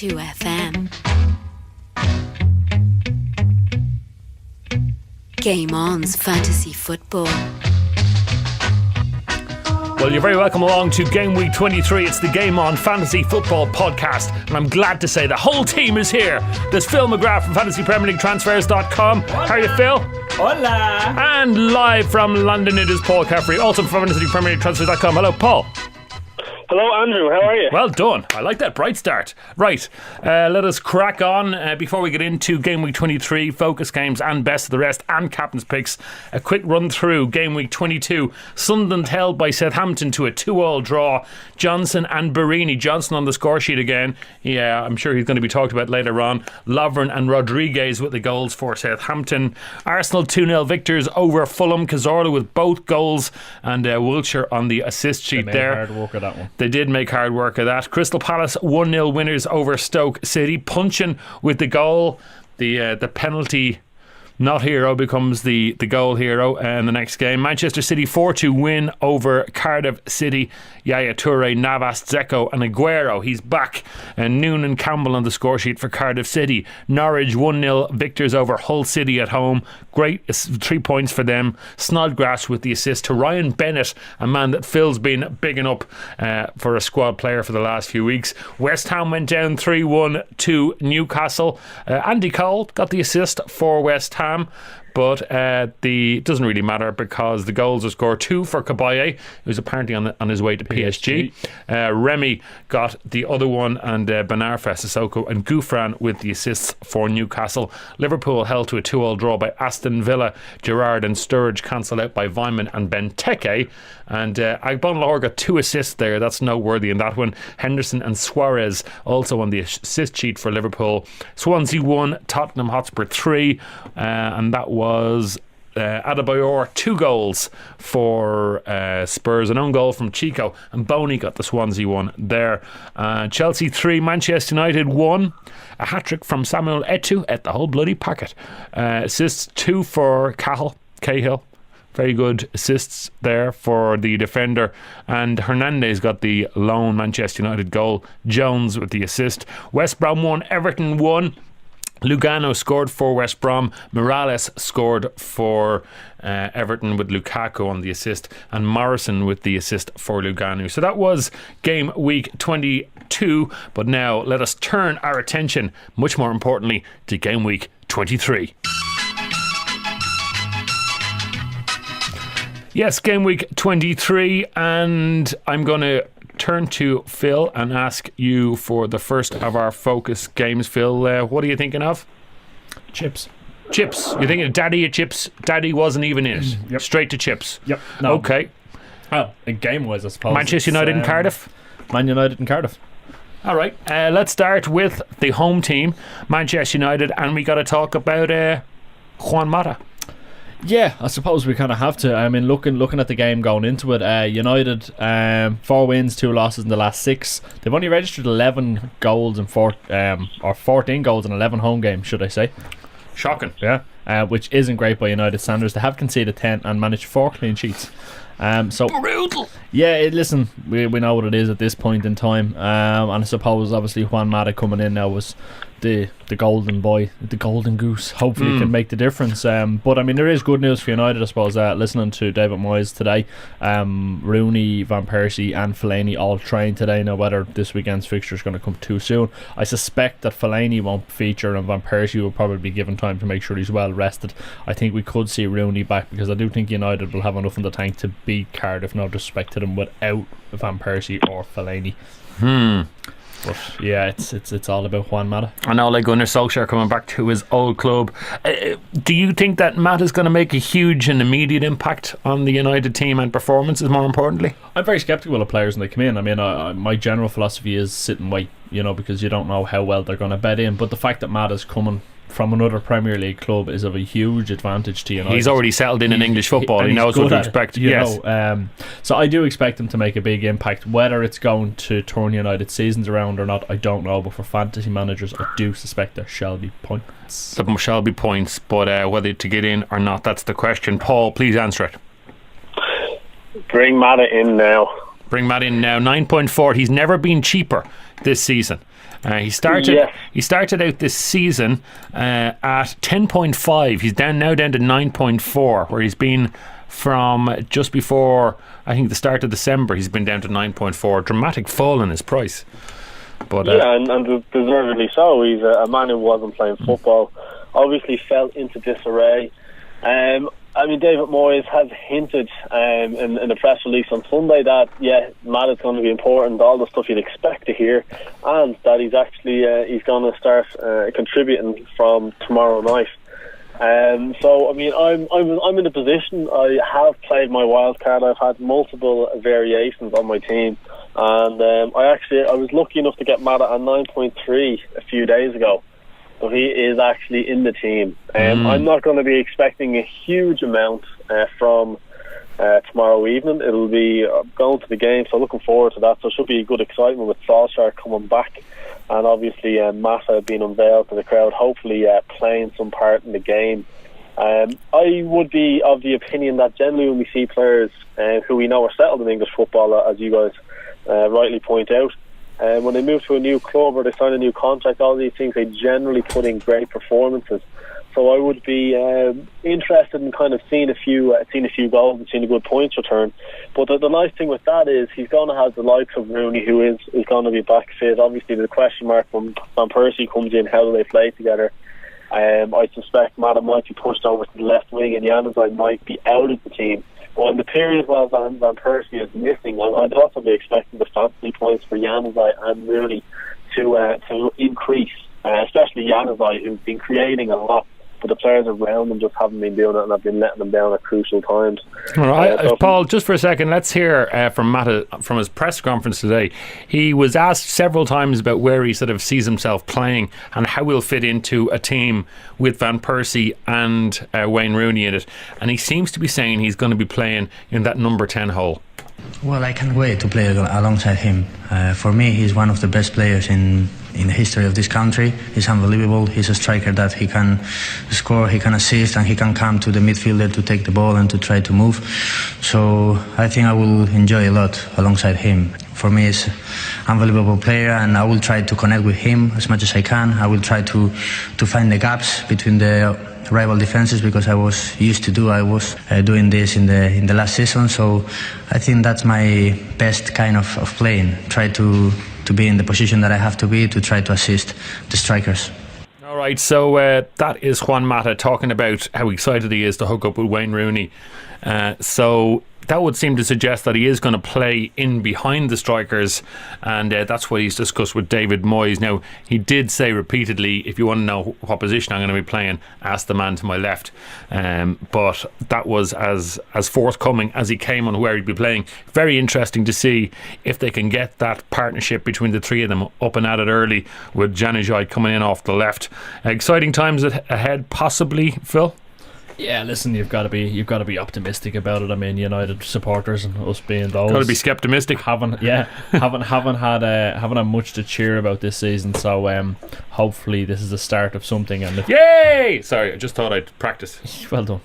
92 FM. Game On's Fantasy Football. Well, you're very welcome along to Game Week 23. It's the Game On Fantasy Football podcast, and I'm glad to say the whole team is here. There's Phil McGrath from FantasyPremierLeagueTransfers.com. How are you, Phil? Hola! And live from London, it is Paul Caffrey, also from FantasyPremierLeagueTransfers.com. Hello, Paul. Hello, Andrew. How are you? Well done. I like that bright start. Right, let us crack on. Before we get into Game Week 23, focus games and best of the rest and captain's picks, a quick run through Game Week 22. Sunderland held by Southampton to a 2-2 draw. Johnson and Barini. Johnson on the score sheet again. Yeah, I'm sure he's going to be talked about later on. Lovren and Rodriguez with the goals for Southampton. Arsenal 2-0 victors over Fulham. Cazorla with both goals, and Wiltshire on the assist sheet there. Hard work of that one. They did make hard work of that. Crystal Palace 1-0 winners over Stoke City. Punchin with the goal. The penalty not hero becomes the goal hero in the next game. Manchester City 4-2 win over Cardiff City. Yaya Toure, Navas, Dzeko and Aguero. He's back. And Noonan Campbell on the score sheet for Cardiff City. Norwich 1-0 victors over Hull City at home. Great 3 points for them. Snodgrass with the assist to Ryan Bennett, a man that Phil's been bigging up for a squad player for the last few weeks. West Ham went down 3-1 to Newcastle. Andy Cole got the assist for West Ham, but it doesn't really matter because the goals were scored. 2 for Kabaye, who's apparently on his way to PSG. Remy got the other one, and Benarfa, Sissoko and Gouffran with the assists for Newcastle. Liverpool held to a 2-2 draw by Aston Villa. Gerrard and Sturridge cancelled out by Vyman and Benteke, and Agbonlahor got 2 assists there. That's noteworthy in that one. Henderson and Suarez also on the assist sheet for Liverpool. Swansea 1, Tottenham Hotspur 3, and that was Adebayor 2 goals for Spurs, an own goal from Chico, and Boney got the Swansea one there. Chelsea 3, Manchester United 1, a hat-trick from Samuel Eto'o at the whole bloody packet. Assists 2 for Cahill. Very good assists there for the defender, and Hernandez got the lone Manchester United goal. Jones with the assist. West Brom 1, Everton 1. Lugano scored for West Brom. Morales scored for Everton with Lukaku on the assist, and Morrison with the assist for Lugano. So that was Game Week 22, but now let us turn our attention, much more importantly, to Game Week 23. Yes, Game Week 23, and I'm going to turn to Phil and ask you for the first of our focus games. Phil, what are you thinking of? Chips. You're thinking of Daddy at Chips? Daddy wasn't even in it. Yep. Straight to Chips. Yep. No. Okay. Well, in game-wise, I suppose. Manchester United and Cardiff? Man United and Cardiff. All right. Let's start with the home team, Manchester United, and we got to talk about Juan Mata. Yeah, I suppose we kind of have to. I mean, looking at the game going into it, United 4 wins, 2 losses in the last 6. They've only registered 11 goals and 14 goals in 11 home games, should I say? Shocking. Yeah, which isn't great by United standards. They have conceded 10 and managed 4 clean sheets. So brutal. Yeah, listen, we know what it is at this point in time, and I suppose obviously Juan Mata coming in now was the golden boy, the golden goose. Hopefully can make the difference. But I mean, there is good news for United, I suppose. Listening to David Moyes today, Rooney, Van Persie and Fellaini all trained today. Now whether this weekend's fixture is going to come too soon, I suspect that Fellaini won't feature and Van Persie will probably be given time to make sure he's well rested. I think we could see Rooney back, because I do think United will have enough in the tank to beat Cardiff, no disrespect to them, without Van Persie or Fellaini. But yeah, it's all about Juan Mata. I know, like Gunnar Solskjaer coming back to his old club. Do you think that Mata's going to make a huge and immediate impact on the United team and performances, more importantly? I'm very sceptical of players when they come in. I mean, my general philosophy is sit and wait, because you don't know how well they're going to bed in. But the fact that Mata's coming from another Premier League club is of a huge advantage to United. He's already settled in English football. He knows what to expect. So I do expect him to make a big impact. Whether it's going to turn United seasons around or not, I don't know. But for fantasy managers, I do suspect there shall be points. There shall be points, but whether to get in or not, that's the question. Paul, please answer it. Bring Mata in now. Bring Mata in now. 9.4. He's never been cheaper this season. He started Yes. he started out this season at 10.5. He's now down to 9.4, where he's been from just before, I think, the start of December. He's been down to 9.4. Dramatic fall in his price. But and deservedly so. He's a man who wasn't playing football. Obviously fell into disarray. I mean, David Moyes has hinted in a press release on Sunday that, Matt is going to be important, all the stuff you'd expect to hear, and that he's actually he's going to start contributing from tomorrow night. So, I mean, I'm in a position. I have played my wild card. I've had multiple variations on my team, and I was lucky enough to get Matt at 9.3 a few days ago. So he is actually in the team. I'm not going to be expecting a huge amount from tomorrow evening. It'll be going to the game, so looking forward to that. So it should be good excitement with Solskjaer coming back, and obviously Massa being unveiled to the crowd, hopefully playing some part in the game. I would be of the opinion that generally when we see players who we know are settled in English football, as you guys rightly point out, when they move to a new club or they sign a new contract, all these things, they generally put in great performances. So I would be interested in kind of seeing a few goals and seeing a good points return. But the nice thing with that is he's going to have the likes of Rooney, who is going to be back fit. Obviously, the question mark when Van Persie comes in, how do they play together? I suspect Madden might be pushed over to the left wing, and Januzaj might be out of the team. Well, in the period while Van Persie is missing, I'd also be expecting the fantasy points for Januzaj and Rooney to increase, especially Januzaj, who's been creating a lot, but the players around them just haven't been doing it, and have been letting them down at crucial times. All right, Paul, just for a second, let's hear from Matt from his press conference today. He was asked several times about where he sort of sees himself playing and how he'll fit into a team with Van Persie and Wayne Rooney in it, and he seems to be saying he's going to be playing in that number 10 hole. Well, I can't wait to play alongside him. For me, he's one of the best players in the history of this country. He's unbelievable. He's a striker that he can score, he can assist, and he can come to the midfielder to take the ball and to try to move. So I think I will enjoy a lot alongside him. For me, he's an unbelievable player, and I will try to connect with him as much as I can. I will try to find the gaps between the rival defenses, because I was doing this in the last season. So I think that's my best kind of playing. Try to be in the position that I have to be, to try to assist the strikers. All right, so that is Juan Mata talking about how excited he is to hook up with Wayne Rooney. So that would seem to suggest that he is going to play in behind the strikers, and that's what he's discussed with David Moyes. Now, he did say repeatedly, if you want to know what position I'm going to be playing, ask the man to my left. But that was as forthcoming as he came on where he'd be playing. Very interesting to see if they can get that partnership between the three of them up and at it early, with Januzaj coming in off the left. Exciting times ahead, possibly, Phil? Yeah, listen, you've got to be optimistic about it. I mean, United supporters and us being those, got to be skeptimistic. Haven't had much to cheer about this season. So hopefully this is the start of something. And yay! Sorry, I just thought I'd practice. Well done.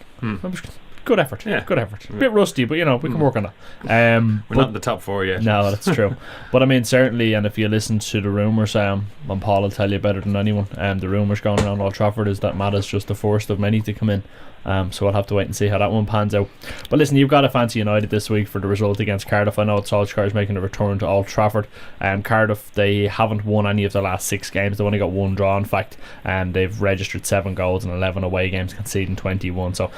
Good effort. Yeah. Good effort. A bit rusty, but we can work on it. We're not in the top four yet. No, that's true. But I mean, certainly, and if you listen to the rumours, and Paul will tell you better than anyone, the rumours going around Old Trafford is that Matt is just the first of many to come in. So I'll have to wait and see how that one pans out. But listen, you've got to fancy United this week for the result against Cardiff. I know Solskjaer is making a return to Old Trafford. Cardiff, they haven't won any of their last 6 games. They've only got 1 draw, in fact, and they've registered 7 goals in 11 away games, conceding 21. So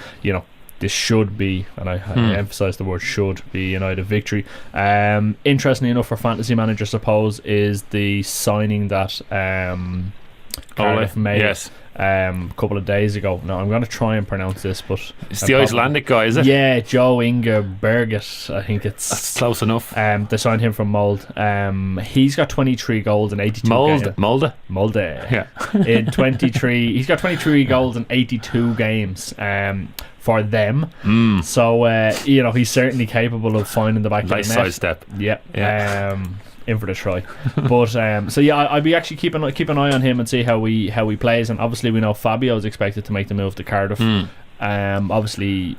this should be, and I emphasise the word should be, United victory. Interestingly enough, for fantasy manager, suppose, is the signing that Cardiff made. Yes. A couple of days ago. Now I'm going to try and pronounce this, but it's the Icelandic guy, is it? Yeah, Joe Inge Berget. I think that's close enough. They signed him from Molde. He's got 23 goals in 82 games. Molde. Yeah. In 23, he's got 23 goals in 82 games. For them, so he's certainly capable of finding the back of the net. Nice sidestep. Yeah. In for the try. But I'd be actually keep an eye on him and see how he plays. And obviously we know Fabio is expected to make the move to Cardiff. Obviously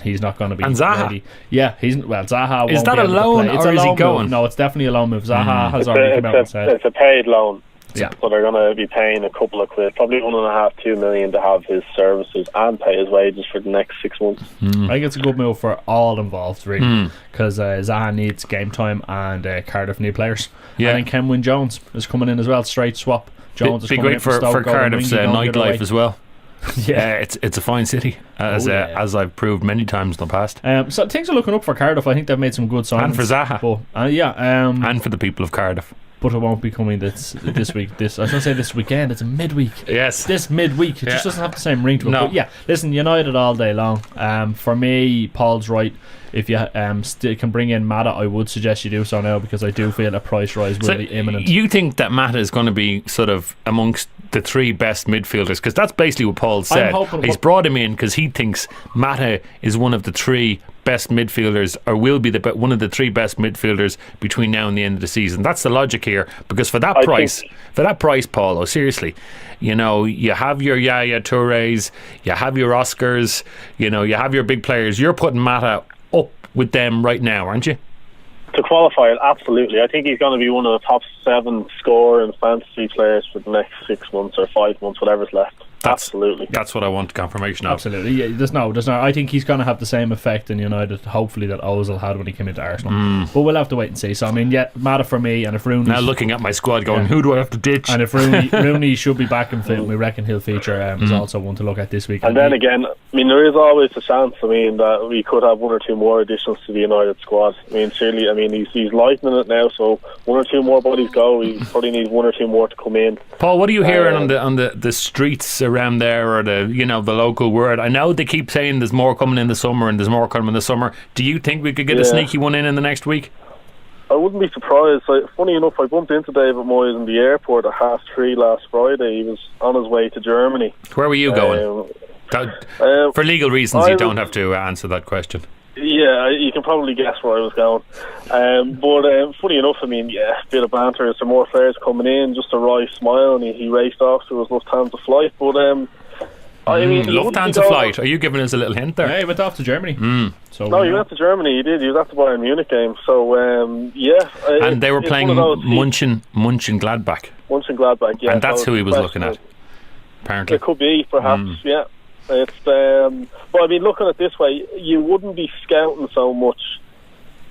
he's not going to be. And Zaha, ready. Yeah, Zaha. Is won't that be a able to loan play. It's or a is he loan going? Move. No, it's definitely a loan move. Zaha has already come out and said it's a paid loan. Yeah. So they're going to be paying a couple of quid, probably 1.5, 2 million to have his services and pay his wages for the next 6 months. I think it's a good move for all involved, really, because Zaha needs game time and Cardiff need players. Yeah. I think Kenwyn Jones is coming in as well, straight swap. Jones is Be coming great in for Stoke, Cardiff's nightlife as well. Yeah. It's a fine city, as I've proved many times in the past. So things are looking up for Cardiff. I think they've made some good signings. And for Zaha. But, And for the people of Cardiff. but it won't be coming this week. I was going to say this weekend. It's a midweek. Yes. This midweek. It just doesn't have the same ring to it. No. But yeah, listen, United all day long. For me, Paul's right. If you can bring in Mata, I would suggest you do so now, because I do feel a price rise will be imminent. You think that Mata is going to be sort of amongst the three best midfielders? Because that's basically what Paul said. He's brought him in because he thinks Mata is one of the three best midfielders, or will be one of the three best midfielders between now and the end of the season. That's the logic here, because for that price, Paulo, seriously, you have your Yaya Tourés, you have your Oscars, you have your big players. You're putting Mata up with them right now, aren't you? To qualify it, absolutely. I think he's going to be one of the top 7 score and fantasy players for the next 6 months or 5 months, whatever's left. Absolutely. That's what I want confirmation of. Absolutely. Yeah, there's no. I think he's going to have the same effect in United, hopefully, that Ozil had when he came into Arsenal. But we'll have to wait and see. So, I mean, Mata for me, and if Rooney... Now looking at my squad going, who do I have to ditch? And if Rooney should be back and fit, we reckon he'll feature, is also one to look at this week. And then again, I mean, there is always a chance, that we could have 1 or 2 more additions to the United squad. I mean, surely, he's lightening it now, so 1 or 2 more bodies go. He probably needs 1 or 2 more to come in. Paul, what are you hearing on the streets around there, or the local word? I know they keep saying there's more coming in the summer and there's more coming in the summer. Do you think we could get a sneaky one in the next week? I wouldn't be surprised. Funny enough, I bumped into David Moyes in the airport at 3:30 last Friday. He was on his way to Germany. Where were you going? For legal reasons, you don't have to answer that question. Yeah, you can probably guess where I was going. But funny enough, a bit of banter. There's some more players coming in, just a wry smile, and he raced off to his Lufthansa flight. But Lufthansa flight. Are you giving us a little hint there? Yeah, he went off to Germany. So no, he went to Germany. He did. He was at the Bayern Munich game. So and they were playing Mönchengladbach. Mönchengladbach, yeah. And that's who he was looking at. Apparently, it could be, perhaps. Yeah. It's but looking at it this way, you wouldn't be scouting so much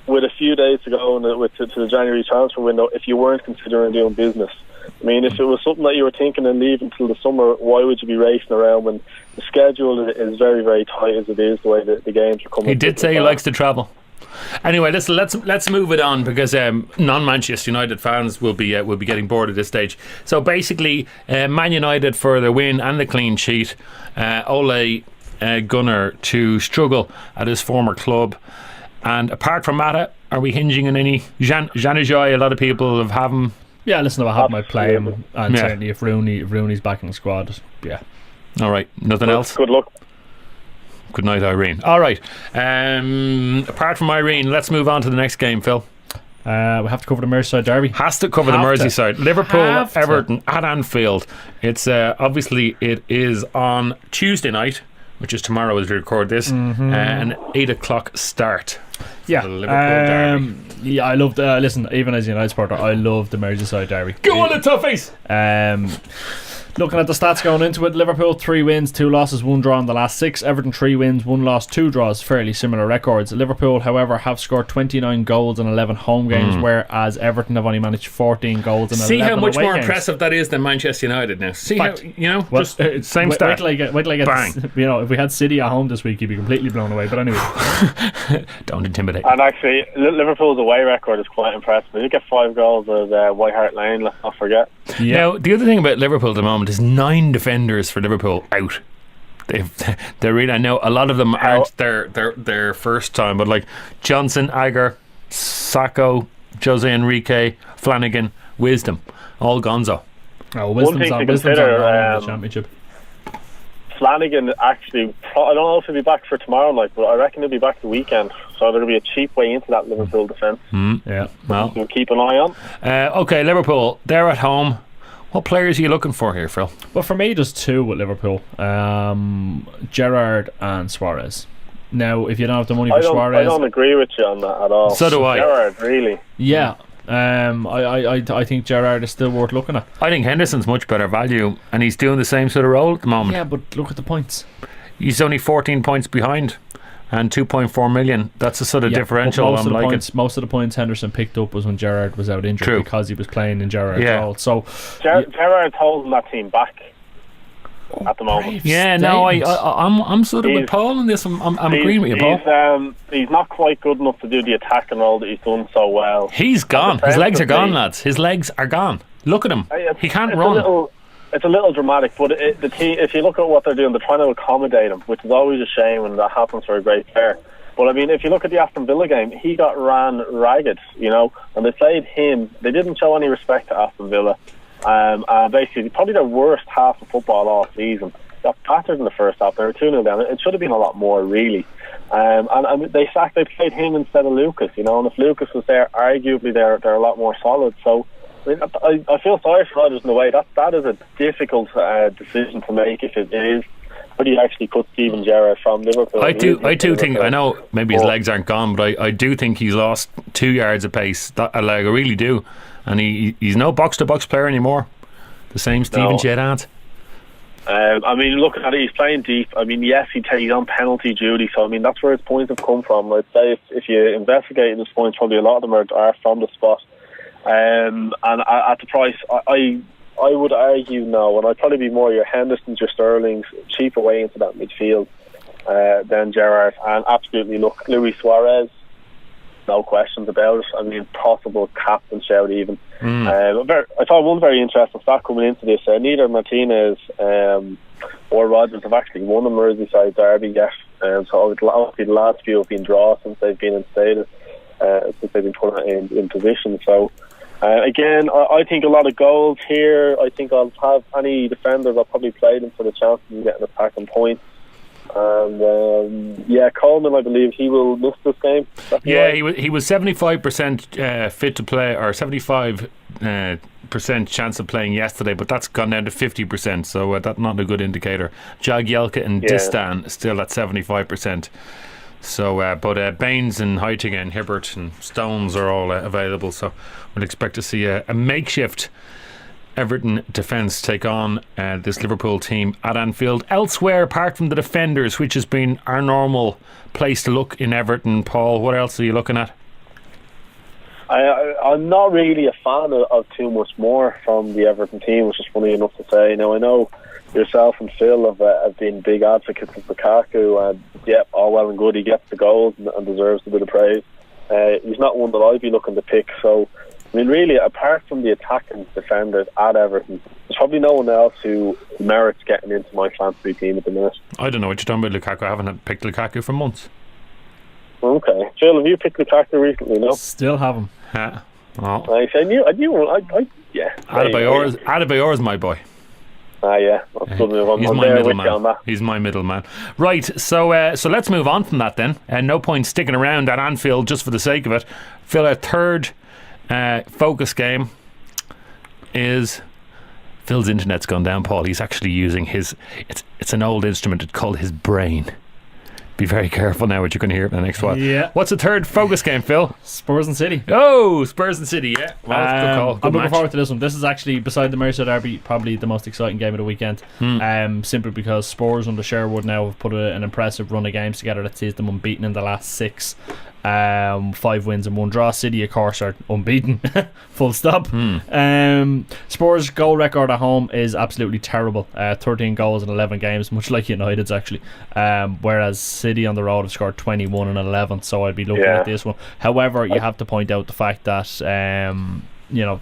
with a few days to go to the January transfer window if you weren't considering doing business. If it was something that you were thinking of leaving till the summer, why would you be racing around when the schedule is very, very tight as it is, the way that the games are coming? He did say he likes to travel. Anyway, let's move it on, because non-Manchester United fans will be getting bored at this stage. So basically, Man United for the win and the clean sheet. Ole Gunnar to struggle at his former club. And apart from Mata, are we hinging on any Januzaj? A lot of people have him. Yeah, listen, I have my play him, and certainly if Rooney's back in the squad, yeah. All right, nothing else. Good luck. Good night, Irene. All right. Apart from Irene, let's move on to the next game, Phil. We have to cover the Merseyside derby. Has to cover the Merseyside. Liverpool, Everton at Anfield. It's obviously it is on Tuesday night, which is tomorrow as we record this, an 8 o'clock start. Yeah, Liverpool derby. Yeah, I love the listen. Even as a United supporter, I love the Merseyside derby. Go on, the toughies. Looking at the stats going into it, Liverpool 3 wins, 2 losses, 1 draw in the last 6. Everton 3 wins, 1 loss, 2 draws, fairly similar records. Liverpool, however, have scored 29 goals in 11 home games, whereas Everton have only managed 14 goals in 11 away games. See how much more impressive that is than Manchester United now. See how, just same stat. Wait till I get Bang. if we had City at home this week, you'd be completely blown away. But anyway, don't intimidate. And actually, Liverpool's away record is quite impressive. They did get 5 goals at White Hart Lane, let's not forget. Yeah. Now, the other thing about Liverpool at the moment is 9 defenders for Liverpool out. They're really, I know a lot of them aren't their first time, but like Johnson, Agar, Sacco, Jose Enrique, Flanagan, Wisdom, all gonzo. Oh, Wisdom's on the championship. Flanagan actually, I don't know if he'll be back for tomorrow night, but I reckon he'll be back the weekend. So there'll be a cheap way into that Liverpool defence. Yeah, well, we'll keep an eye on. Okay, Liverpool, they're at home. What players are you looking for here, Phil? Well, for me, there's 2 with Liverpool. Gerrard and Suarez. Now, if you don't have the money for Suarez, I don't agree with you on that at all. So do I. Gerrard, really. Yeah. I think Gerrard is still worth looking at. I think Henderson's much better value, and he's doing the same sort of role at the moment. Yeah, but look at the points. He's only 14 points behind, and 2.4 million. That's a sort of differential. Most of the points Henderson picked up was when Gerrard was out injured because he was playing in Gerrard's role. So Gerrard's holding that team back at the moment. I'm sort of with Paul on this. I'm agreeing with you, Paul. He's not quite good enough to do the attacking role that he's done so well. He's gone. His legs are gone, lads. His legs are gone. Look at him. He can't run. It's a little dramatic, but the team, if you look at what they're doing, they're trying to accommodate him, which is always a shame when that happens for a great player. But I mean, if you look at the Aston Villa game, he got ran ragged, and they played him. They didn't show any respect to Aston Villa. Basically, probably their worst half of football all season. Got battered in the first half. They were 2-0 down. It should have been a lot more, really. And they played him instead of Lucas, and if Lucas was there, arguably they're a lot more solid. So I feel sorry for Rodgers in a way. That is a difficult decision to make if it is. How do you actually cut Steven Gerrard from Liverpool? I do think, I know maybe his legs aren't gone, but I do think he's lost 2 yards of pace. I really do. And he's no box-to-box player anymore. The same Steven Gerrard. I mean, looking at it, he's playing deep. I mean, yes, he's on penalty duty, so I mean that's where his points have come from. I'd say if you investigate his points, probably a lot of them are from the spot. And at the price, I would argue no, and I'd probably be more your Hendersons, your Sterlings, cheaper way into that midfield than Gerrard. And absolutely, look, Luis Suarez, no questions about it. I mean, possible captain shout even. I thought one very interesting stat coming into this. Neither Martinez or Rodgers have actually won a Merseyside derby yet. So obviously the last few have been draws since they've been instated, since they've been put in position. So again, I think a lot of goals here. I think I'll have any defenders. I'll probably play them for the chance of getting attacking points. And Coleman, I believe he will miss this game. He was 75% fit to play, or 75% chance of playing yesterday, but that's gone down to 50%, so that's not a good indicator. Jagielka and Distan still at 75%. So, but Baines and Heitinga and Hibbert and Stones are all available, so we'll expect to see a makeshift Everton defence take on this Liverpool team at Anfield. Elsewhere, apart from the defenders, which has been our normal place to look in Everton, Paul, what else are you looking at? I'm not really a fan of too much more from the Everton team, which is funny enough to say. Now, I know yourself and Phil have been big advocates of Lukaku, and all well and good, he gets the goals and deserves a bit of praise. He's not one that I'd be looking to pick, so I mean, really, apart from the attacking defenders at Everton, there's probably no one else who merits getting into my fantasy team at the minute. I don't know what you're talking about, Lukaku. I haven't picked Lukaku for months. Okay. Phil, have you picked Lukaku recently, no? Still have him. Yeah. I knew Adebayor's my boy. Yeah. That's good move. He's my middleman. He's my middleman. Right, so let's move on from that then. No point sticking around at Anfield just for the sake of it. Phil, our third focus game is Phil's internet's gone down, Paul. He's actually using it's an old instrument. It's called his brain. Be very careful now what you're going to hear in the next one. What's the third focus game, Phil? Spurs and City. Oh, Spurs and City, yeah. Well, good call. Good I'm looking match. forward to this one. This is actually, beside the Merseyside derby, probably the most exciting game of the weekend. Simply because Spurs under Sherwood now have put an impressive run of games together that sees them unbeaten in the last 6. 5 wins and 1 draw. City, of course, are unbeaten. Full stop. Spurs' goal record at home is absolutely terrible. 13 goals in 11 games, much like United's actually. Whereas City on the road have scored 21 and 11. So I'd be looking at this one. However, you have to point out the fact that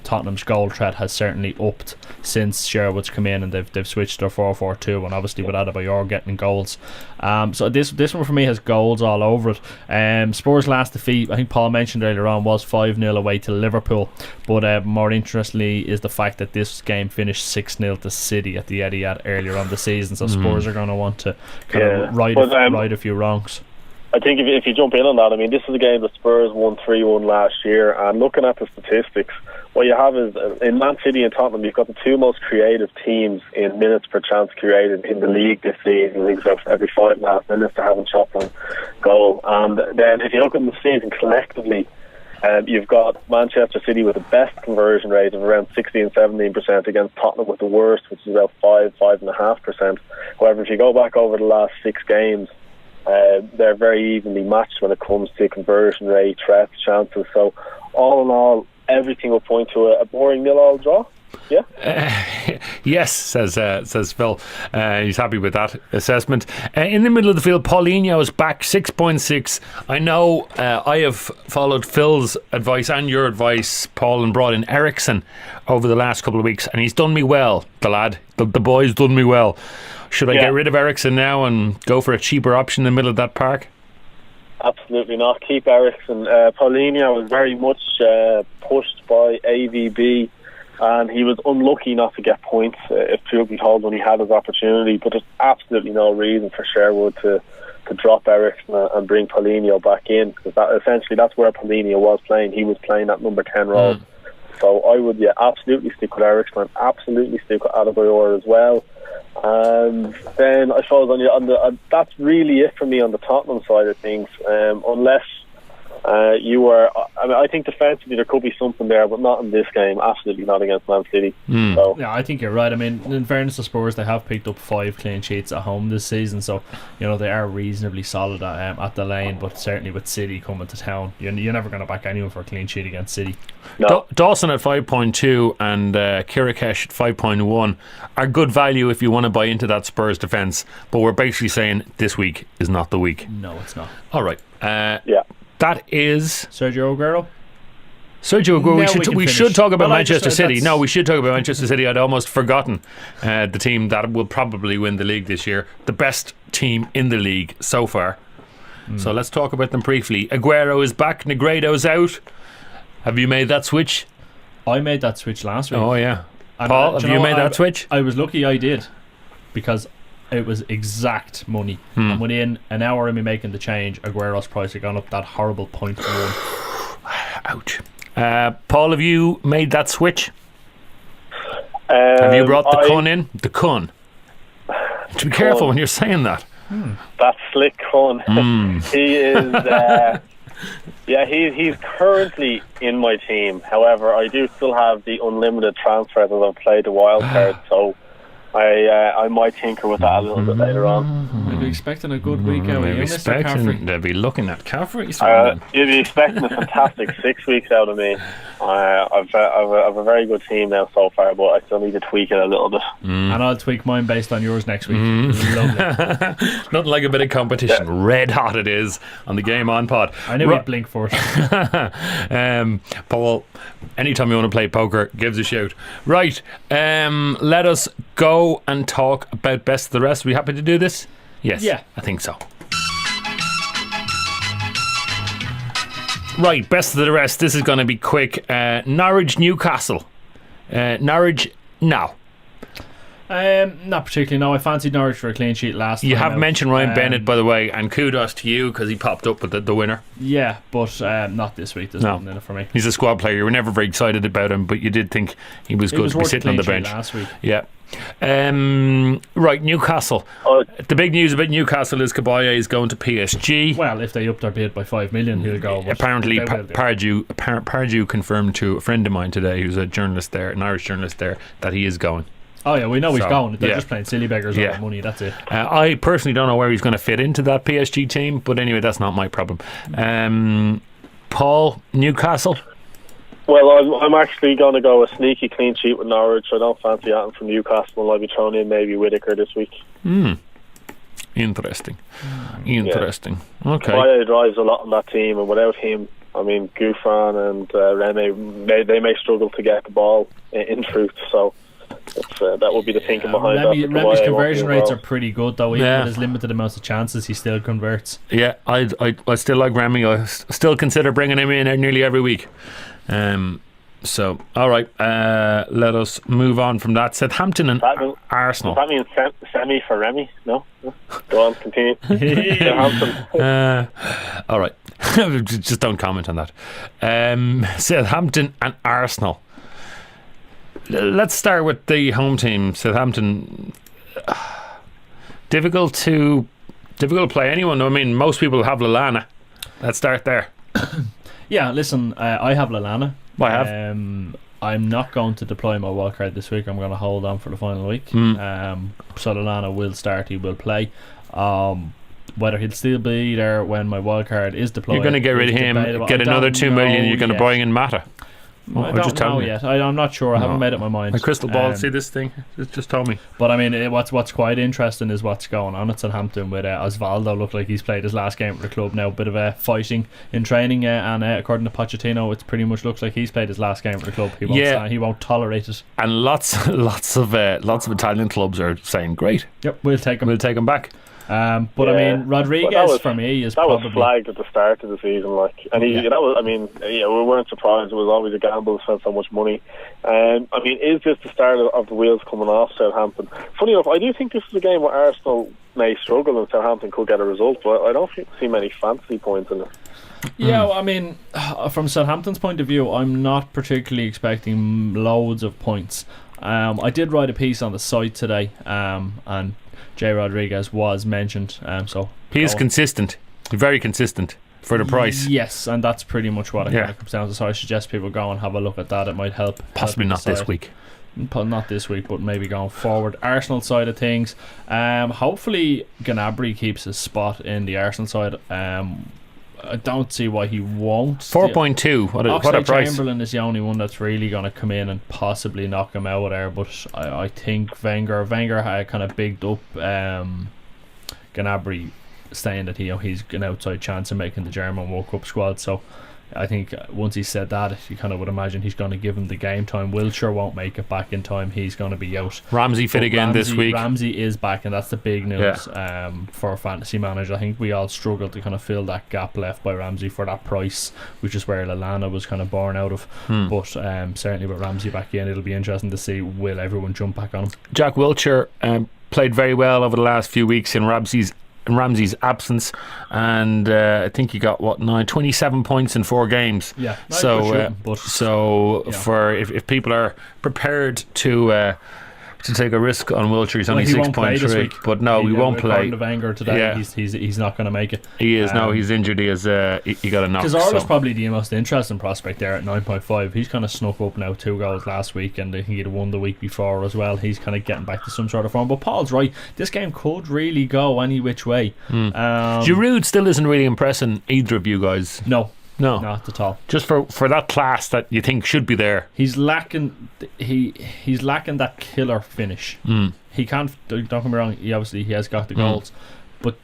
Tottenham's goal threat has certainly upped since Sherwood's come in, and they've switched their 4-4-2, and obviously with Adebayor getting goals. So this one for me has goals all over it. Spurs' last defeat, I think Paul mentioned earlier on, was 5-0 away to Liverpool, but more interestingly is the fact that this game finished 6-0 to City at the Etihad earlier on the season. So Spurs are going to want to kind of right a few wrongs. I think if you jump in on that, I mean, this is a game that Spurs won 3-1 last year, and looking at the statistics, what you have is in Man City and Tottenham, you've got the 2 most creative teams in minutes per chance created in the league this season. I think so every 5.5 minutes they're having shots on goal. And then if you look at the season collectively, You've got Manchester City with the best conversion rate of around 16-17% against Tottenham with the worst, which is about 5.5%. However, if you go back over the last 6 games, they're very evenly matched when it comes to conversion rate, threats, chances. So all in all, everything will point to a boring 0-0 draw. Yeah. Yes, says Phil. He's happy with that assessment. In the middle of the field, Paulinho is back, 6.6. I know I have followed Phil's advice and your advice, Paul, and brought in Ericsson over the last couple of weeks, and he's done me well, the lad. The boy's done me well. Should I get rid of Ericsson now and go for a cheaper option in the middle of that park? Absolutely not. Keep Ericsson. Paulinho was very much pushed by AVB, and he was unlucky not to get points, if truth be told, when he had his opportunity. But there's absolutely no reason for Sherwood to drop Ericsson and bring Paulinho back in, because that's where Paulinho was playing. He was playing that number 10 role. So I would absolutely stick with Ericsson and absolutely stick with Adebayor as well. And then I suppose that's really it for me on the Tottenham side of things, unless you were, I think defensively there could be something there, but not in this game. Absolutely not against Man City. So. Yeah, I think you're right. I mean, in fairness to Spurs, they have picked up 5 clean sheets at home this season, so they are reasonably solid at the lane. But certainly with City coming to town, you're never going to back anyone for a clean sheet against City. No. Dawson at 5.2 and Kirikesh at 5.1 are good value if you want to buy into that Spurs defence. But we're basically saying this week is not the week. No, it's not. All right. Yeah. That is Sergio Aguero. We should talk about Manchester City. No, we should talk about Manchester City. I'd almost forgotten the team that will probably win the league this year. The best team in the league so far. So let's talk about them briefly. Aguero is back. Negredo's out. Have you made that switch? I made that switch last week. Oh yeah. Paul, have you made that switch? I was lucky I did, because it was exact money, and within an hour of me making the change, Aguero's price had gone up that horrible 0.1. Ouch. Paul, have you made that switch? Have you brought the Kun in? The Kun. Be careful when you're saying that. That slick Kun. He is he's currently in my team. However, I do still have the unlimited transfer that I've played the wild card, so I might tinker with that a little bit later on. We'll be expecting a good week out of you, Mr. Caffrey. They'll be looking at Caffrey. You'll be expecting a fantastic 6 weeks out of me. I've a very good team now so far, but I still need to tweak it a little bit. And I'll tweak mine based on yours next week. Lovely. Nothing like a bit of competition. Yeah. Red hot it is on the Game On pod. I knew we'd blink for it. Paul, anytime you want to play poker, give us a shout. Right, let us go and talk about best of the rest. Are we happy to do this? Yes, yeah, I think so. Right, best of the rest. This is going to be quick. Norwich, Newcastle. Norwich, no. Not particularly. No, I fancied Norwich for a clean sheet last time. You have mentioned Ryan Bennett, by the way, and kudos to you because he popped up with the winner. Yeah, but not this week. There's nothing in it for me. He's a squad player. You were never very excited about him, but you did think he was good to be sitting on the bench last week. Yeah. Right, Newcastle. The big news about Newcastle is Kabaya is going to PSG. Well, if they up their bid by 5 million, he'll go. Apparently, Pardew confirmed to a friend of mine today, who's a journalist there, an Irish journalist there, that he is going. Oh yeah, we know he's going. They're just playing silly beggars over money. That's it. I personally don't know where he's going to fit into that PSG team, but anyway, that's not my problem. Paul, Newcastle. Well, I'm actually going to go a sneaky clean sheet with Norwich. I don't fancy anything from Newcastle, and I'll be throwing in maybe Whittaker this week. Interesting. Okay. Kabaya drives a lot on that team, and without him, I mean, Gouffran and Remy, they may struggle to get the ball in truth, so that would be the thinking behind that. Remy's conversion rates are pretty good, though. Even with his limited amounts of chances, he still converts. Yeah, I still like Remy. I still consider bringing him in nearly every week. So, all right, let us move on from that. Southampton and Arsenal. Does that mean semi for Remy? No? Go on, continue. Southampton. All right, just don't comment on that. Southampton and Arsenal. Let's start with the home team. Southampton. Difficult to play anyone. I mean, most people have Lallana. Let's start there. Yeah, listen, I have Lallana. I have. I'm not going to deploy my wildcard this week. I'm going to hold on for the final week. So Lallana will start. He will play. Whether he'll still be there when my wildcard is deployed. You're going to get rid of him, get another 2 million. You're going to buy in Mata. I don't know yet. I'm not sure. I haven't made up my mind. My crystal ball. See this thing? It just told me. But I mean, what's quite interesting is what's going on at Southampton with Osvaldo. Looked like he's played his last game with the club now. A bit of fighting in training, and according to Pochettino, it pretty much looks like he's played his last game with the club. He won't tolerate it. And lots of Italian clubs are saying, "Great, yep, we'll take him. We'll take him back." I mean, Rodriguez for me is probably was flagged at the start of the season, we weren't surprised. It was always a gamble to spend so much money. I mean, is this the start of the wheels coming off Southampton? Funny enough, I do think this is a game where Arsenal may struggle and Southampton could get a result, but I don't see many fantasy points in it. Yeah, well, I mean, from Southampton's point of view, I'm not particularly expecting loads of points. I did write a piece on the site today, and Jay Rodriguez was mentioned, so he is consistent, very consistent for the price. Yes, and that's pretty much what it kind of comes down to. So I suggest people go and have a look at that. It might help. Possibly not this week. Not this week, but maybe going forward. Arsenal side of things, hopefully Gnabry keeps his spot in the Arsenal side. I don't see why he won't. 4.2. What a price. Chamberlain is the only one that's really going to come in and possibly knock him out there. But I think Wenger had kind of bigged up Gnabry, saying that he's an outside chance of making the German World Cup squad. So I think once he said that, you kind of would imagine he's going to give him the game time. Wilshere won't make it back in time. He's going to be out. Ramsey fit again this week. Ramsey is back, and that's the big news for a fantasy manager. I think we all struggled to kind of fill that gap left by Ramsey for that price, which is where Lallana was kind of born out of. But certainly with Ramsey back in, it'll be interesting to see will everyone jump back on him. Jack Wilshere played very well over the last few weeks in Ramsey's absence, and I think he got 27 points in 4 games. Yeah, for if people are prepared to take a risk on Wilshere, he's only 6.3. But no, he won't play. According to Wenger today, he's not going to make it. He is he's injured. He got a knock. Cazorla's probably the most interesting prospect there at 9.5. He's kind of snuck up now, 2 goals last week, and I think he'd won the week before as well. He's kind of getting back to some sort of form. But Paul's right. This game could really go any which way. Giroud still isn't really impressing either of you guys. No, No, not at all. Just for that class that you think should be there. He's lacking. He's lacking that killer finish. He can't. Don't get me wrong. He has got the goals, but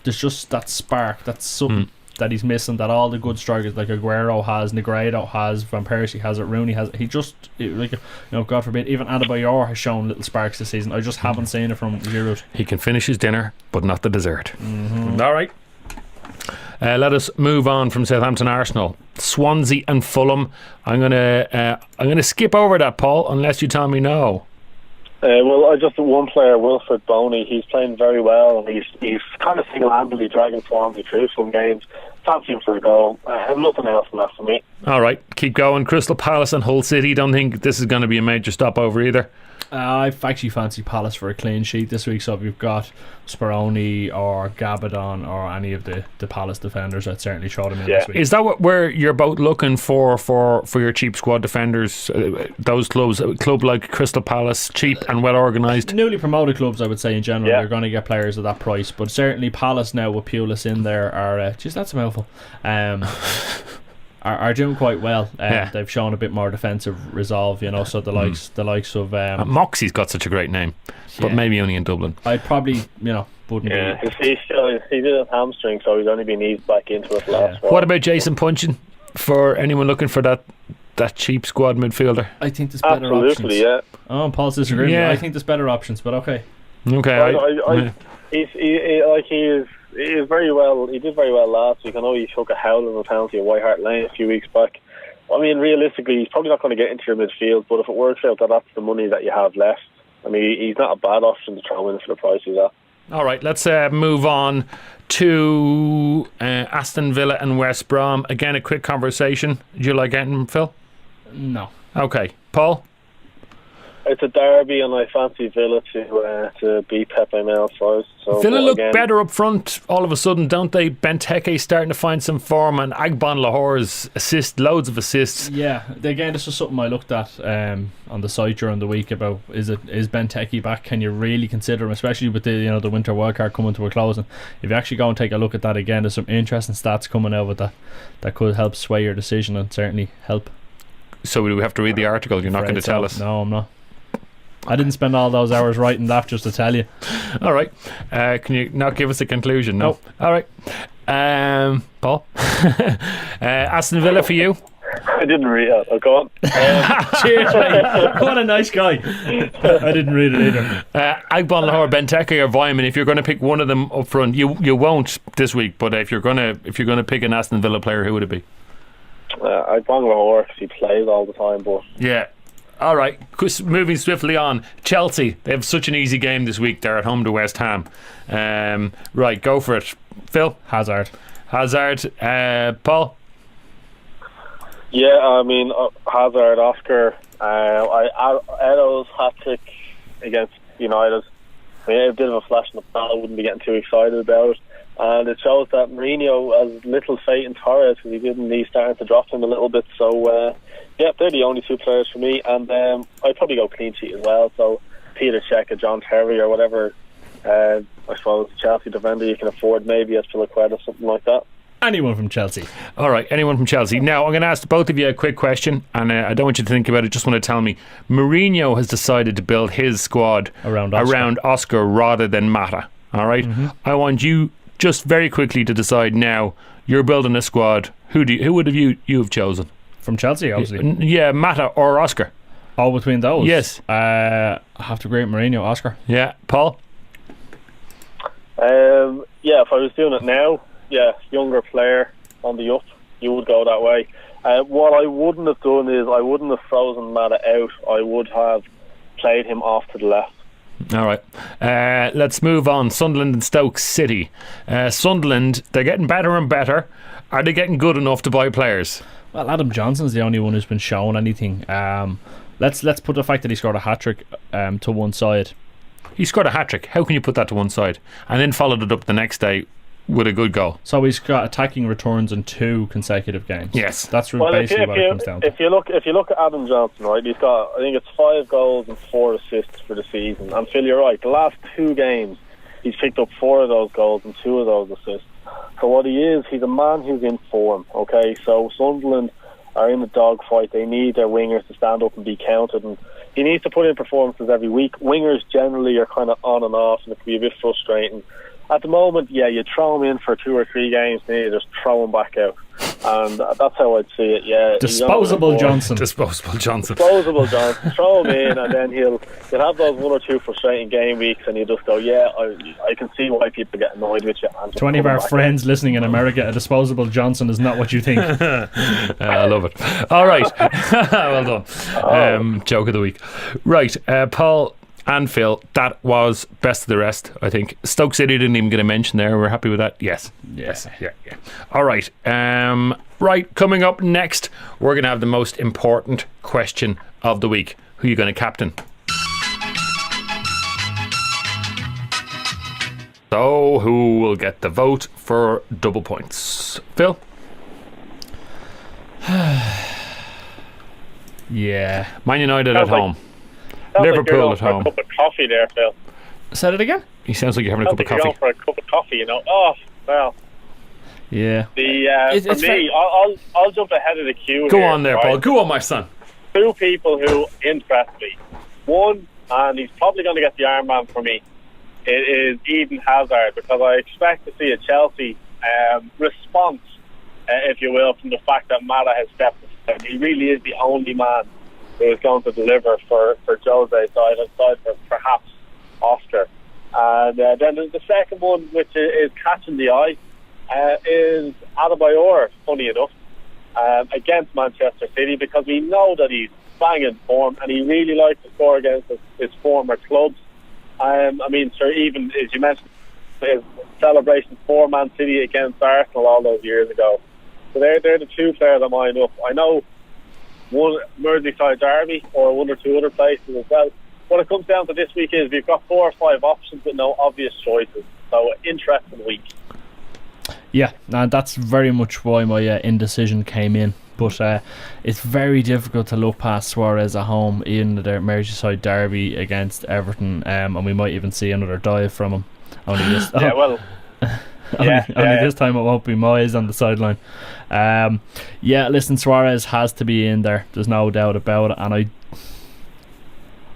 there's just that spark. That's something that he's missing. That all the good strikers like Aguero has, Negredo has, Van Persie has it, Rooney has it. He just God forbid, even Adebayor has shown little sparks this season. I just haven't seen it from Giroud. He can finish his dinner, but not the dessert. All right. Let us move on from Southampton Arsenal. Swansea and Fulham. I'm gonna skip over that, Paul, unless you tell me no. Well, just one player, Wilfred Boney. He's playing very well, and he's kind of single-handedly dragging Swansea through some games. Fancy him for a goal. Nothing else than that for me. All right, keep going. Crystal Palace and Hull City. Don't think this is going to be a major stopover either. I've actually fancied Palace for a clean sheet this week, so if you've got Speroni or Gabadon or any of the Palace defenders, I'd certainly throw them in this week. Is that where you're both looking for your cheap squad defenders? Those clubs, a club like Crystal Palace, cheap and well organised? Newly promoted clubs, I would say, in general, they're going to get players at that price, but certainly Palace now with Pulis in there are, that's a mouthful, are doing quite well. They've shown a bit more defensive resolve, so the likes of Moxie's got such a great name, but maybe only in Dublin. I'd probably wouldn't be. He did a hamstring, so he's only been eased back into it last while. What about Jason Punchin for anyone looking for that cheap squad midfielder? I think there's better options. Absolutely, yeah. Oh, Paul's disagreeing. I think there's better options, but okay. He is very well. He did very well last week. I know he took a howling penalty at White Hart Lane a few weeks back. I mean, realistically, he's probably not going to get into your midfield, but if it works out that's the money that you have left, I mean, he's not a bad option to throw in for the price he's at. All right, let's move on to Aston Villa and West Brom. Again, a quick conversation. Do you like getting Phil? No. Okay, Paul? It's a derby, and I fancy Villa to beat Pepe Mel's side. So Villa look better up front all of a sudden, don't they? Benteke starting to find some form, and Agbon Lahore's loads of assists. Yeah, again, this was something I looked at on the site during the week about is Benteke back? Can you really consider him, especially with the winter wildcard coming to a close? And if you actually go and take a look at that again, there's some interesting stats coming out with that could help sway your decision and certainly help. So do we have to read the article? You're not going to tell us? No, I'm not. I didn't spend all those hours writing that just to tell you. All right. Can you not give us a conclusion? No. Nope. All right. Paul? Aston Villa for you? I didn't read it. Oh, go on. Cheers, mate. What a nice guy. I didn't read it either. Agbon Lahore, Benteke or Vyman, if you're going to pick one of them up front, you won't this week, but if you're going to pick an Aston Villa player, who would it be? I'd bang Lahore because he plays all the time, but yeah. All right, moving swiftly on. Chelsea, they have such an easy game this week. They're at home to West Ham. Right, go for it. Phil? Hazard. Paul? yeah, I mean Hazard, Oscar, Edo's hat-trick against United. I mean, a bit of a flash in the pan. I wouldn't be getting too excited about it. And it shows that Mourinho has little faith in Torres because he's starting to drop him a little bit. So, yeah, they're the only two players for me. And I'd probably go clean sheet as well. So, Peter Cech or John Terry or whatever, I suppose, Chelsea defender you can afford, maybe as Philiquet or something like that. Anyone from Chelsea. All right, anyone from Chelsea. Now, I'm going to ask both of you a quick question, and I don't want you to think about it, just want to tell me. Mourinho has decided to build his squad around Oscar rather than Mata. All right? Mm-hmm. I want you just very quickly to decide now, you're building a squad. Who would have you have chosen? From Chelsea, obviously. Yeah, Mata or Oscar. All between those? Yes. I have to agree with Mourinho, Oscar. Yeah. Paul? Yeah, if I was doing it now, yeah, younger player on the up, you would go that way. What I wouldn't have done is I wouldn't have frozen Mata out. I would have played him off to the left. All right, let's move on. Sunderland and Stoke City. Sunderland, they're getting better and better. Are they getting good enough to buy players? Well, Adam Johnson's the only one who's been shown anything. Let's put the fact that he scored a hat-trick to one side. He scored a hat-trick. How can you put that to one side? And then followed it up the next day with a good goal. So he's got attacking returns in 2 consecutive games. Yes, that's basically what it comes down to. If you look at Adam Johnson, right, he's got, I think it's 5 goals and 4 assists for the season. And Phil, you're right. The last 2 games, he's picked up 4 of those goals and 2 of those assists. So what he is, he's a man who's in form. Okay, so Sunderland are in the dogfight. They need their wingers to stand up and be counted, and he needs to put in performances every week. Wingers generally are kind of on and off, and it can be a bit frustrating. At the moment, yeah, you throw him in for 2 or 3 games, then you just throw him back out. And that's how I'd see it, yeah. Disposable Johnson. Throw him in, and then he'll have those 1 or 2 frustrating game weeks, and you just go, yeah, I can see why people get annoyed with you. To any of our friends listening in America, a disposable Johnson is not what you think. I love it. All right. Well done. Joke of the week. Right, Paul and Phil, that was best of the rest, I think. Stoke City didn't even get a mention there. We're happy with that? Yes. Yeah. All right. Right, coming up next, we're going to have the most important question of the week. Who are you going to captain? So, who will get the vote for double points? Phil? Yeah. Man United at home. Liverpool at home. A cup of coffee there, Phil. Said it again? He sounds like you're having a cup of coffee. Going for a cup of coffee, Oh, well. Yeah. For me, I'll jump ahead of the queue. Go on there, right? Paul. Go on, my son. 2 people who impress me. One, and he's probably going to get the armband for me, it is Eden Hazard, because I expect to see a Chelsea response, if you will, from the fact that Mata has stepped aside. He really is the only man who is going to deliver for Jose aside for perhaps Oscar. And then the second one, which is catching the eye, is Adebayor, funny enough, against Manchester City, because we know that he's banging form and he really likes to score against his former clubs. I mean, sir, even as you mentioned, his celebration for Man City against Arsenal all those years ago. So they're the 2 players I'm eyeing up. I know one Merseyside derby or one or two other places as well. What it comes down to this week is we've got 4 or 5 options with no obvious choices. So, interesting week. Yeah, and that's very much why my indecision came in. But it's very difficult to look past Suarez at home in the Merseyside derby against Everton, and we might even see another dive from him. Only this, this time it won't be Moyes on the sideline. Listen, Suarez has to be in there. There's no doubt about it, and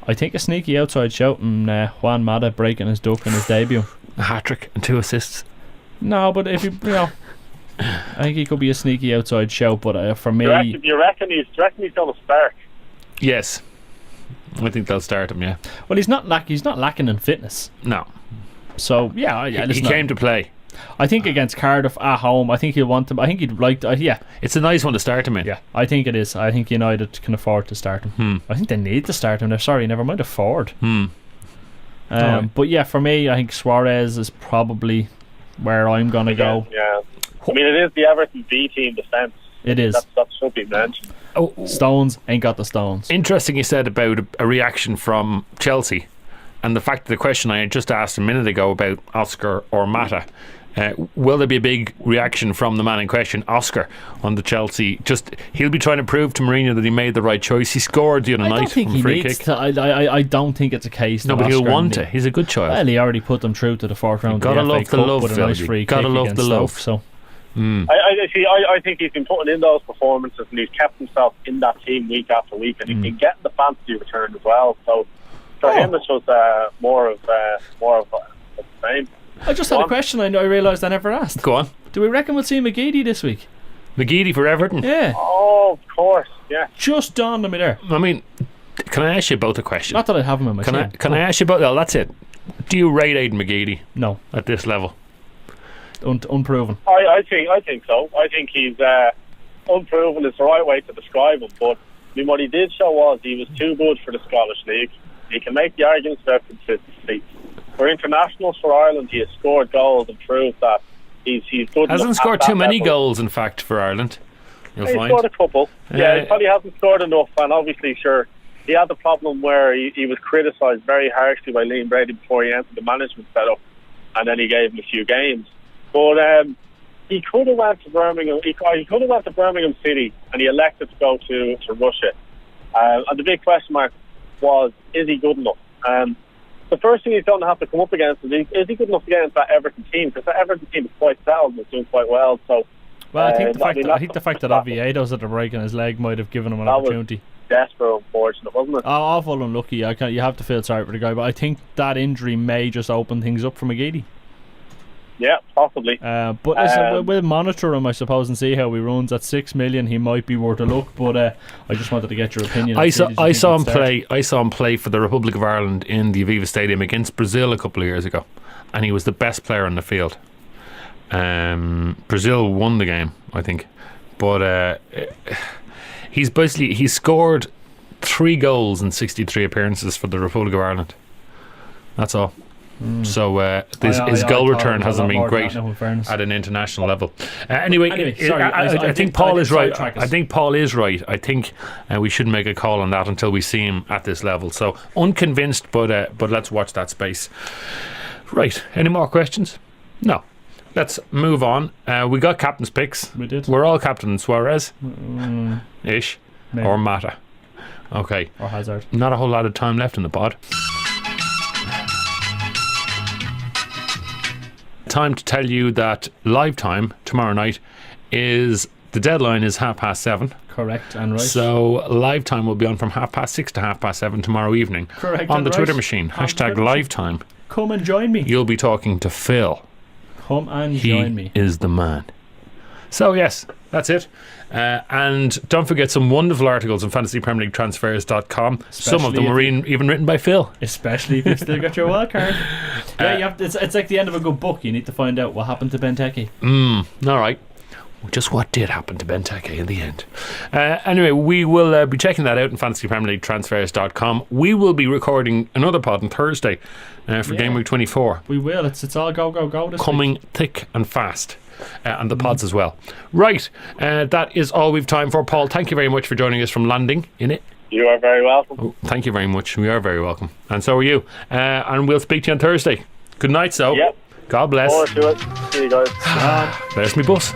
I think a sneaky outside shout and Juan Mata breaking his duck in his debut. A hat-trick and 2 assists. No, but if you know, I think he could be a sneaky outside shout. But for me, you reckon he's going to start? Yes, I think they'll start him. Yeah. Well, he's not lacking in fitness. No. So he came to play. I think against Cardiff at home, I think he'll want to. I think he'd like to. It's a nice one to start him in. Yeah, I think it is. I think United can afford to start him. I think they need to start him. Never mind afford. But yeah, for me, I think Suarez is probably where I'm gonna go. Yeah, I mean, it is the Everton B team defence. It is. That should be mentioned. Stones ain't got the stones. Interesting you said about a reaction from Chelsea, and the fact that the question I had just asked a minute ago about Oscar or Mata. Will there be a big reaction from the man in question, Oscar, on the Chelsea? He'll be trying to prove to Mourinho that he made the right choice. He scored the other night from a free kick. I don't think it's a case. No, but he'll want to. He's a good child. Well, he already put them through to the 4th round. Gotta love the love, with a nice free kick. Gotta love the love. So, I think he's been putting in those performances, and he's kept himself in that team week after week, and he's been getting the fantasy return as well. So for him, it's just more of the same. I just had a question I realised I never asked. Go on. Do we reckon we'll see McGeady this week? McGeady for Everton? Yeah. Oh, of course, yeah. Just dawned on me there. I mean, can I ask you both a question? Not that I have him in my team. Can I ask you about... that's it. Do you rate Aidan McGeady? No. At this level? Unproven. I think so. I think he's unproven is the right way to describe him, but I mean, what he did show was he was too good for the Scottish League. He can make the arguments about consistency. For internationals for Ireland, he has scored goals and proved that he's good. Hasn't scored too many goals, in fact, for Ireland. He scored a couple. He probably hasn't scored enough, and obviously, he had the problem where he was criticised very harshly by Liam Brady before he entered the management setup, and then he gave him a few games. But he could have went to Birmingham. He could have went to Birmingham City, and he elected to go to Russia. And the big question mark was, is he good enough? The first thing he's going to have to come up against is he good enough against that Everton team? Because that Everton team is quite settled and is doing quite well. So, I think the fact that Oviedo's at the break in his leg might have given him an opportunity. Desperate, unfortunate, wasn't it? Awful unlucky. You have to feel sorry for the guy, but I think that injury may just open things up for McGeady. Yeah, possibly. But listen, we'll monitor him, I suppose, and see how he runs. At 6 million, he might be worth a look. But I just wanted to get your opinion. I saw him play. I saw him play for the Republic of Ireland in the Aviva Stadium against Brazil a couple of years ago, and he was the best player on the field. Brazil won the game, I think, but he scored 3 goals in 63 appearances for the Republic of Ireland. That's all. So his goal return hasn't been great at an international level. Anyway, sorry, I think Paul is right. I think Paul is right. I think we shouldn't make a call on that until we see him at this level. So unconvinced, but let's watch that space. Right. Any more questions? No. Let's move on. We got captain's picks. We did. We're all captain Suarez, ish, maybe. or Mata. Okay. Or Hazard. Not a whole lot of time left in the pod. Time to tell you that live time tomorrow night is the deadline is 7:30. Correct and right. So live time will be on from 6:30 to 7:30 tomorrow evening. Correct on the right. Twitter machine. Hashtag live time. Come and join me. You'll be talking to Phil. Come and join me. He is the man. So yes, that's it. And don't forget some wonderful articles on fantasypremierleaguetransfers.com. Some of them were even written by Phil. Especially if you've still got your wild card. Yeah, it's like the end of a good book. You need to find out what happened to Benteke. All right. just what did happen to Benteke in the end. Anyway, we will be checking that out in fantasypremierleaguetransfers.com. We will be recording another pod on Thursday for Game Week 24. We will. It's all go this coming week. thick and fast. And the pods as well. Right, that is all we've time for. Paul, thank you very much for joining us from Landing in it. You are very welcome. Oh, thank you very much. We are very welcome. And so are you. And we'll speak to you on Thursday. Good night, so. Yep. God bless. Forward to it. See you guys. There's me bus.